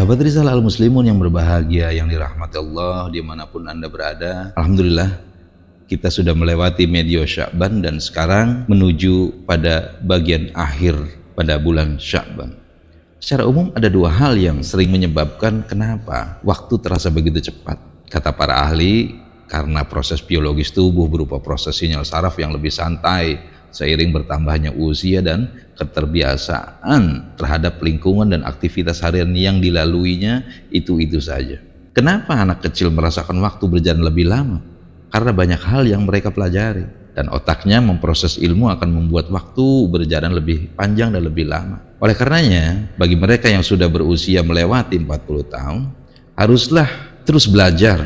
Sahabat Risalah Al-Muslimun yang berbahagia, yang dirahmati Allah dimanapun Anda berada, alhamdulillah kita sudah melewati medio Sya'ban dan sekarang menuju pada bagian akhir pada bulan Sya'ban. Secara umum ada dua hal yang sering menyebabkan kenapa waktu terasa begitu cepat. Kata para ahli, karena proses biologis tubuh berupa proses sinyal saraf yang lebih santai seiring bertambahnya usia dan keterbiasaan terhadap lingkungan dan aktivitas harian yang dilaluinya itu-itu saja. Kenapa anak kecil merasakan waktu berjalan lebih lama? Karena banyak hal yang mereka pelajari dan otaknya memproses ilmu akan membuat waktu berjalan lebih panjang dan lebih lama. Oleh karenanya, bagi mereka yang sudah berusia melewati 40 tahun, haruslah terus belajar,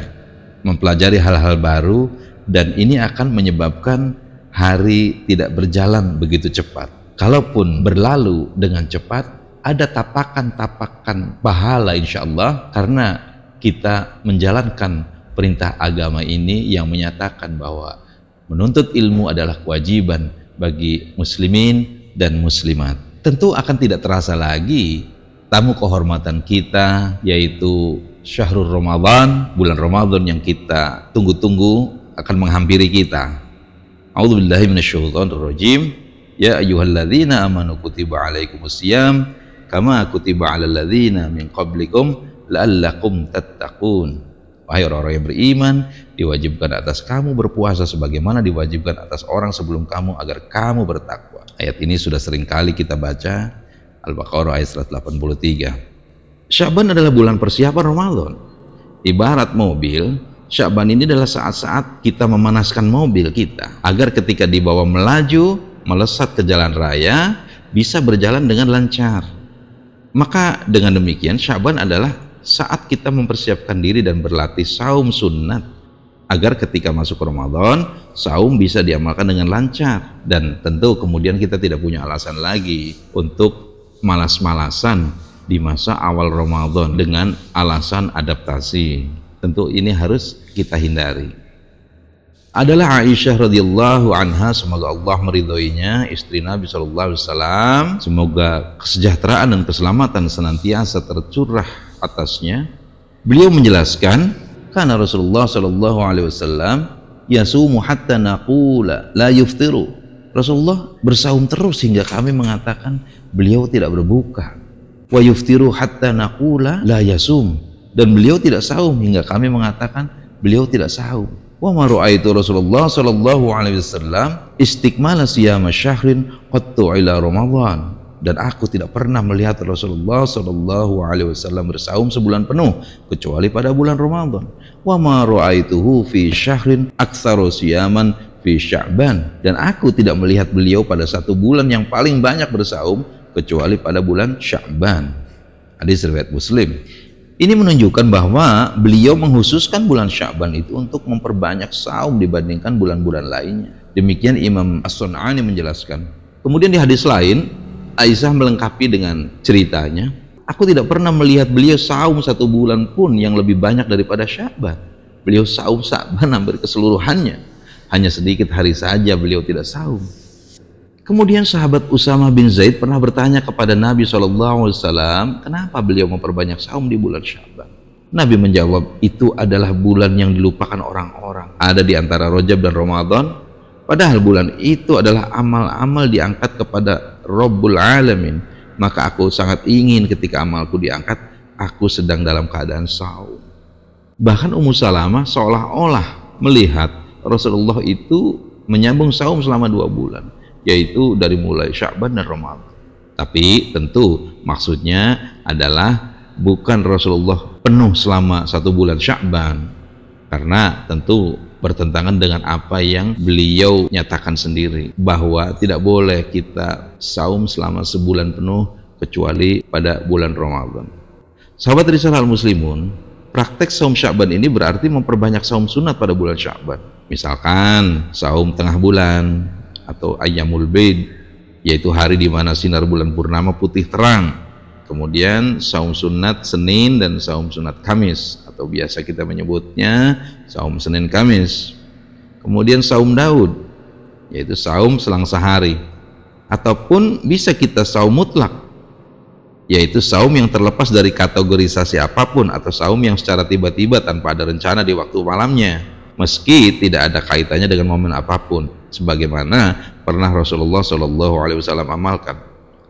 mempelajari hal-hal baru, dan ini akan menyebabkan hari tidak berjalan begitu cepat. Kalaupun berlalu dengan cepat, ada tapakan-tapakan pahala insya Allah karena kita menjalankan perintah agama ini yang menyatakan bahwa menuntut ilmu adalah kewajiban bagi muslimin dan muslimat. Tentu akan tidak terasa lagi tamu kehormatan kita, yaitu Syahrul Ramadan, bulan Ramadan yang kita tunggu-tunggu akan menghampiri kita. A'udzubillahi minasyaitonirrajim. Ya ayyuhalladzina amanu kutiba alaikumusiyam kama kutiba alal ladzina min qablikum la'allakum tattaqun. Wahai orang-orang yang beriman, diwajibkan atas kamu berpuasa sebagaimana diwajibkan atas orang sebelum kamu agar kamu bertakwa. Ayat ini sudah sering kali kita baca, Al-Baqarah ayat 183. Sya'ban adalah bulan persiapan Ramadan. Ibarat mobil, Sya'ban ini adalah saat-saat kita memanaskan mobil kita agar ketika dibawa melaju, melesat ke jalan raya, bisa berjalan dengan lancar. Maka dengan demikian Sya'ban adalah saat kita mempersiapkan diri dan berlatih saum sunnat agar ketika masuk Ramadan, saum bisa diamalkan dengan lancar. Dan tentu kemudian kita tidak punya alasan lagi untuk malas-malasan di masa awal Ramadan dengan alasan adaptasi. Tentu ini harus kita hindari. Adalah Aisyah radhiyallahu anha, semoga Allah meridhoinya, istri Nabi sallallahu alaihi wasallam, semoga kesejahteraan dan keselamatan senantiasa tercurah atasnya. Beliau menjelaskan, karena Rasulullah sallallahu alaihi wasallam yasumu hatta naqula la yuftiru. Rasulullah bersaum terus hingga kami mengatakan beliau tidak berbuka. Wa yuftiru hatta naqula la yasum. Dan beliau tidak saum hingga kami mengatakan beliau tidak saum. Wa ma ra'aitu Rasulullah sallallahu alaihi wasallam istikmala siyama syahrin qattu ila Ramadan. Dan aku tidak pernah melihat Rasulullah sallallahu alaihi wasallam bersaum sebulan penuh kecuali pada bulan Ramadan. Wa ma ra'aituhu fi syahrin aktsaru siyaman fi Sya'ban. Dan aku tidak melihat beliau pada satu bulan yang paling banyak bersaum kecuali pada bulan Sya'ban. Hadis riwayat Muslim. Ini menunjukkan bahwa beliau menghususkan bulan Sya'ban itu untuk memperbanyak saum dibandingkan bulan-bulan lainnya. Demikian Imam As-Sun'ani menjelaskan. Kemudian di hadis lain, Aisyah melengkapi dengan ceritanya, aku tidak pernah melihat beliau saum satu bulan pun yang lebih banyak daripada Sya'ban. Beliau saum Sya'ban hampir keseluruhannya. Hanya sedikit hari saja beliau tidak saum. Kemudian sahabat Usamah bin Zaid pernah bertanya kepada Nabi SAW, kenapa beliau memperbanyak saum di bulan Sya'ban? Nabi menjawab, itu adalah bulan yang dilupakan orang-orang. Ada di antara Rajab dan Ramadan, padahal bulan itu adalah amal-amal diangkat kepada Rabbul Alamin. Maka aku sangat ingin ketika amalku diangkat, aku sedang dalam keadaan saum. Bahkan Ummu Salamah seolah-olah melihat Rasulullah itu menyambung saum selama 2 bulan. Yaitu dari mulai Sya'ban dan Ramadan. Tapi tentu maksudnya adalah bukan Rasulullah penuh selama 1 bulan Sya'ban, karena tentu bertentangan dengan apa yang beliau nyatakan sendiri, bahwa tidak boleh kita saum selama sebulan penuh kecuali pada bulan Ramadan. Sahabat Risalah Al-Muslimun, praktek saum Sya'ban ini berarti memperbanyak saum sunat pada bulan Sya'ban. Misalkan saum tengah bulan atau Ayyamul Bid, yaitu hari di mana sinar bulan purnama putih terang. Kemudian saum sunat Senin dan saum sunat Kamis, atau biasa kita menyebutnya saum Senin Kamis. Kemudian saum Daud, yaitu saum selang sehari, ataupun bisa kita saum mutlak, yaitu saum yang terlepas dari kategorisasi apapun atau saum yang secara tiba-tiba tanpa ada rencana di waktu malamnya, meski tidak ada kaitannya dengan momen apapun, sebagaimana pernah Rasulullah SAW amalkan.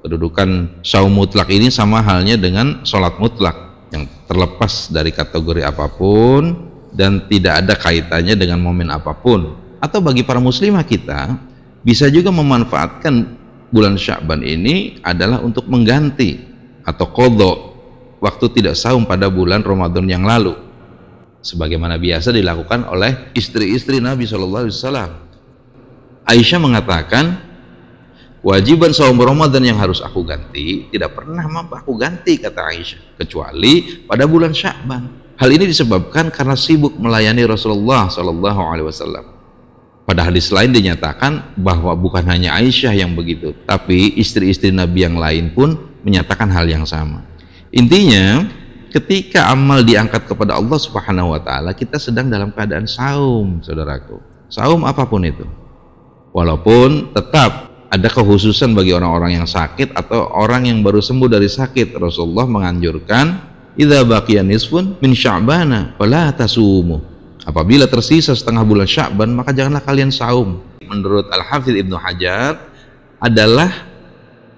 Kedudukan saum mutlak ini sama halnya dengan sholat mutlak yang terlepas dari kategori apapun dan tidak ada kaitannya dengan momen apapun. Atau bagi para muslimah, kita bisa juga memanfaatkan bulan Sya'ban ini adalah untuk mengganti atau qadha waktu tidak saum pada bulan Ramadan yang lalu, sebagaimana biasa dilakukan oleh istri-istri Nabi SAW. Aisyah mengatakan, kewajiban saum Ramadan yang harus aku ganti tidak pernah mampu aku ganti, kata Aisyah, kecuali pada bulan Sya'ban. Hal ini disebabkan karena sibuk melayani Rasulullah SAW. Pada hadis lain dinyatakan bahwa bukan hanya Aisyah yang begitu, tapi istri-istri Nabi yang lain pun menyatakan hal yang sama. Intinya, ketika amal diangkat kepada Allah Subhanahu wa Ta'ala, kita sedang dalam keadaan saum, saudaraku. Saum apapun itu, walaupun tetap ada kekhususan bagi orang-orang yang sakit atau orang yang baru sembuh dari sakit. Rasulullah menganjurkan, idza baqiya nisfun min sya'bana fala tasumu. Apabila tersisa setengah bulan Sya'ban, maka janganlah kalian saum. Menurut Al-Hafidz Ibnu Hajar, adalah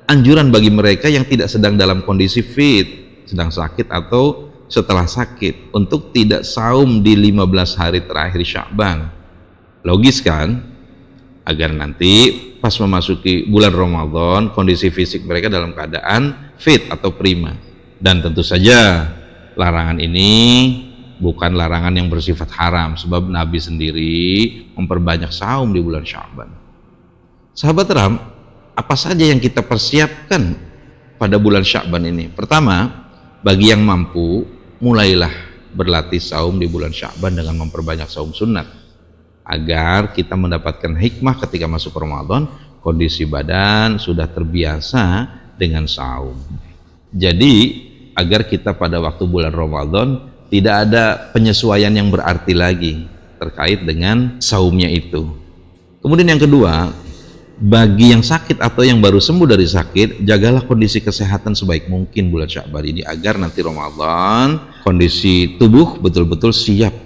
anjuran bagi mereka yang tidak sedang dalam kondisi fit, sedang sakit atau setelah sakit, untuk tidak saum di 15 hari terakhir Sya'ban. Logis kan? Agar nanti pas memasuki bulan Ramadan, kondisi fisik mereka dalam keadaan fit atau prima. Dan tentu saja larangan ini bukan larangan yang bersifat haram, sebab Nabi sendiri memperbanyak saum di bulan Sya'ban. Sahabat Ram, apa saja yang kita persiapkan pada bulan Sya'ban ini? Pertama, bagi yang mampu, mulailah berlatih saum di bulan Sya'ban dengan memperbanyak saum sunat, agar kita mendapatkan hikmah ketika masuk Ramadan, kondisi badan sudah terbiasa dengan saum. Jadi, agar kita pada waktu bulan Ramadan tidak ada penyesuaian yang berarti lagi terkait dengan saumnya itu. Kemudian yang kedua, bagi yang sakit atau yang baru sembuh dari sakit, jagalah kondisi kesehatan sebaik mungkin bulan Sya'ban ini, agar nanti Ramadan kondisi tubuh betul-betul siap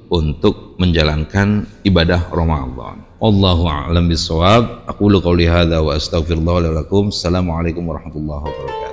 untuk menjalankan ibadah Ramadan. Allahu a'lam bishawab. Aqulu qouli hadza wa astaghfirullah li wa lakum. Assalamualaikum warahmatullahi wabarakatuh.